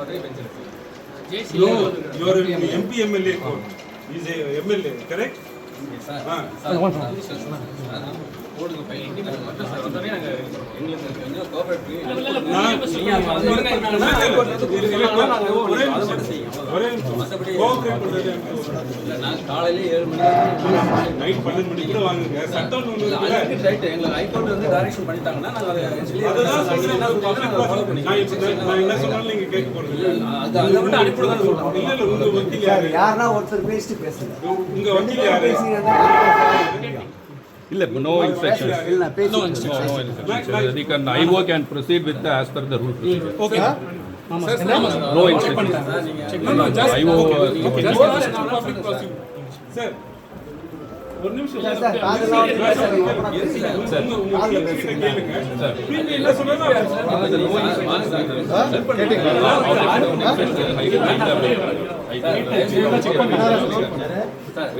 No, you are an MP MLA court. He is a MLA, correct? Yes, sir. காலையில 7 மணிக்கு night 12 மணிக்கு கூட வாங்குங்க. சட்டம் ரைட் எங்களுக்கு ஹைகோர்ட் வந்து டைரக்ஷன் பண்ணிட்டாங்கன்னா நாங்க அதை நான் என்ன சொன்னாலும் நீங்க கேட்க போறது இல்ல. அத மட்டும் அனுப்பிடுங்க சொல்றோம். இல்ல இல்ல உங்க வக்கீல் யாரனா ஒருத்தர் பேசுங்க. உங்க வக்கீல் யாரு? No instructions. No instructions. IO can proceed with as per the rule procedure. Okay. No instructions. IO. Sir. ஒரு நிமிஷம்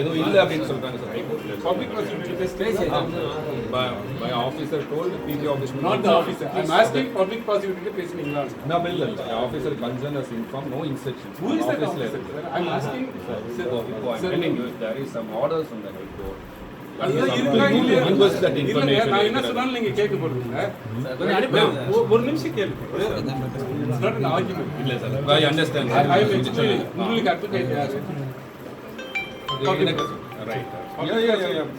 எதுவும் இல்லை அப்படின்னு சொல்றாங்க சார் ஹைகோர்ட்ல. Public prosecutor by officer told PG officer not the officer. I'm asking public prosecutor பேசுனீங்களா? No, bill. Officer concerned has informed no instructions. Who is that officer? I'm asking. Sir, I'm telling you there is some orders from the High Court. நான் என்ன சொன்னாலும் நீங்க கேட்க போறீங்க. ஒரு நிமிஷம் கேளுங்க. It's not an argument. இல்ல sir. I understand. I will explain. உங்களுக்கு advocate யாரு? Right.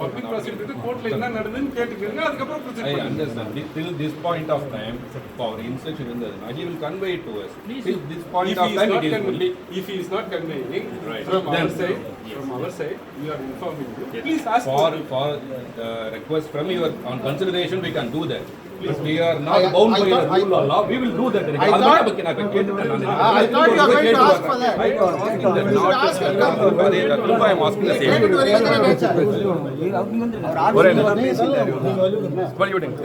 Public prosecutor கோர்ட்ல என்ன நடந்துன்னு கேட்டுக்கங்க. அதுக்கு அப்புறம் ப்ரொசீட் I பண்ணுங்க. understand. Till this point of time, for instruction in the he will convey it to us. Till this point of time, it is only. If he is not conveying Right. from Then, our side, we are informing you. Please ask for request from your on consideration, we can do that. If we are not bound by the rule or law, we will do that. I thought you are going to ask for that. I am asking the same. What are you doing?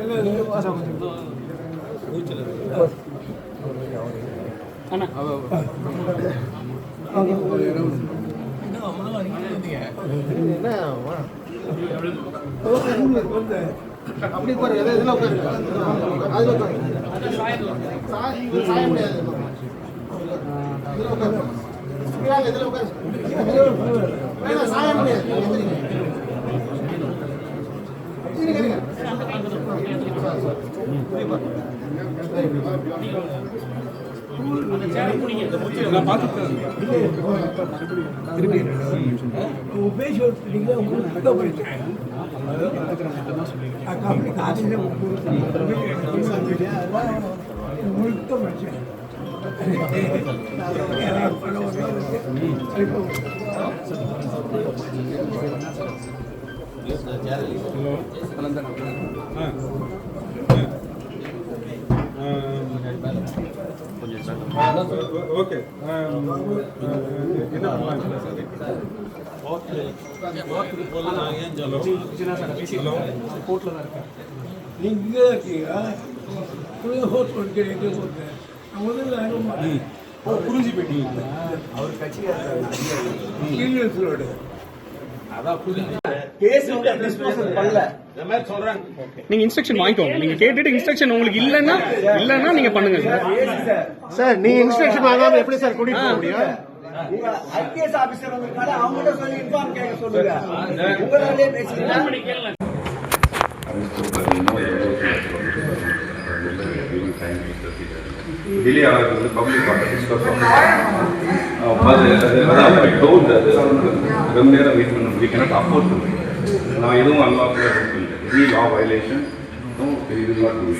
அப்படி பாரு எதுல உட்காரு அதுல உட்காரு சாய முடியாது இதுல உட்காரு ஸ்பிரியால இதுல உட்காரு வேணா சாய முடியாது இருங்க நான் பார்த்துட்டேன். ஓகே என்ன பண்ணலாம் கோர்ட்ல தான் இருக்கேன். நீங்க குறிஞ்சி போயிட்டீங்க. அவர் கட்சிக்காரர் நீங்க இன்ஸ்ட்ரக்ஷன் வாங்கிக்கோங்க. நீங்க கேட்டுட்டு இன்ஸ்ட்ரக்ஷன் உங்களுக்கு இல்லன்னா நீங்க பண்ணுங்க சார். நீங்க இன்ஸ்ட்ரக்ஷன் வாங்காம எப்படி சார் கூட்டிட்டு போக முடியும்? ஐபிஎஸ் ஆபீசர் வந்திருக்காரு, அவங்கள்ட்ட சொல்லி இன்ஃபார்ம் கேட்க சொல்லுங்க. உங்களாலே பேசிக்கலாம். Delay ஆகுது public context I told that ரொம்ப நேரம் வெயிட் பண்ணணும். We cannot afford to wait. நான் எதுவும் அன்லாக்ல இல்லை. Any law violation, no, we will not do it.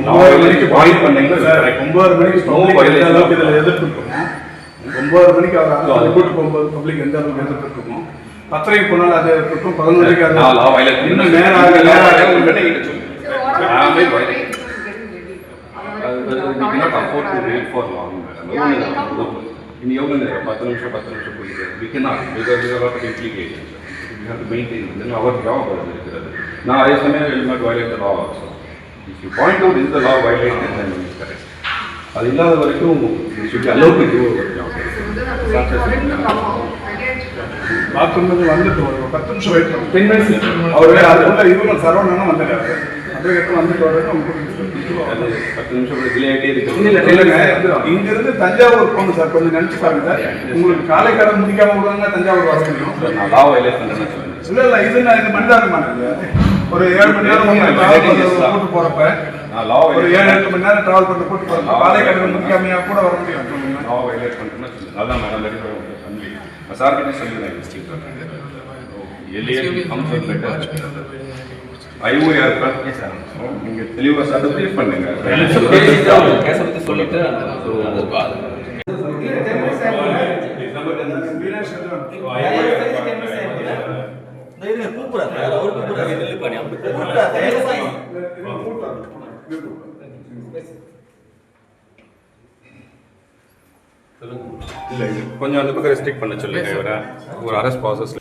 Law violation point பண்ணீங்க சார். 9 மணிக்கு பப்ளிக் எந்த அளவுக்கு இதில் எதிர்த்துருக்கோம். 9 மணிக்கு அதை கூட்டு போகும்போது பப்ளிக் எந்த அளவுக்கு எதிர்த்துருக்கோம். 10:30 போனாலும் அது இருக்கட்டும். 11 மணிக்கு அது law violation இன்னும் நேரம் ஆக சொல்லுங்க. We cannot afford to wait for long. In yoga, 10 நிமிஷம் போயிட்டு we cannot because there are a lot of implications. We have to maintain. Then our job இருக்கிறது. Now I will not violate the law also. If you point out this is the law violation, then it is correct. அது இல்லாத வரைக்கும் we should be allowed to do our job. பாத்ரூம்ல வந்துட்டு ஒரு 10 நிமிஷம் wait பண்ணு. 10 minutes அவரே அதுக்குள்ள இவங்க சரவணனும் வந்துட்டாரு. அப்படியே வந்துட்டு வரணும். அது 10 நிமிஷம் கூட டிலே ஆகிட்டே இருக்கு. இல்லைங்க, இங்க இருந்து தஞ்சாவூர் போகணும் சார், கொஞ்சம் நினைச்சு பாருங்க சார். உங்களுக்கு காலை கடன் முடிக்காம விடுவாங்க, தஞ்சாவூர் வர முடியும். நான் லா வயலேட் பண்றேன்னு சொல்லுங்க. இல்ல இது மனிதாபிமானம். ஒரு 7 மணி நேரம் கூட்டு போறப்ப நான் லா ஒரு 7-8 மணி நேரம் டிராவல் பண்ணி கூட்டு போறப்ப காலை கடன் முடிக்காமையா கூட வர முடியும். சொல்லுங்க. லா வயலேட் பண்றேன்னு சொல்லுங்க. அதான் மேடம் லெட் கன்வே. சார் கிட்ட சொல்லுங்க. Alien comfort letter IOR sir. நீங்க தெளிவா சார் ப்ரீஃப் பண்ணுங்க. கேஸை பற்றி சொல்லிட்டு இல்ல இது கொஞ்சம் அந்த பக்கம் ரெஸ்ட்ரிக்ட் பண்ண சொல்லுங்க. ஒரு அரெஸ்ட் ப்ராசஸ்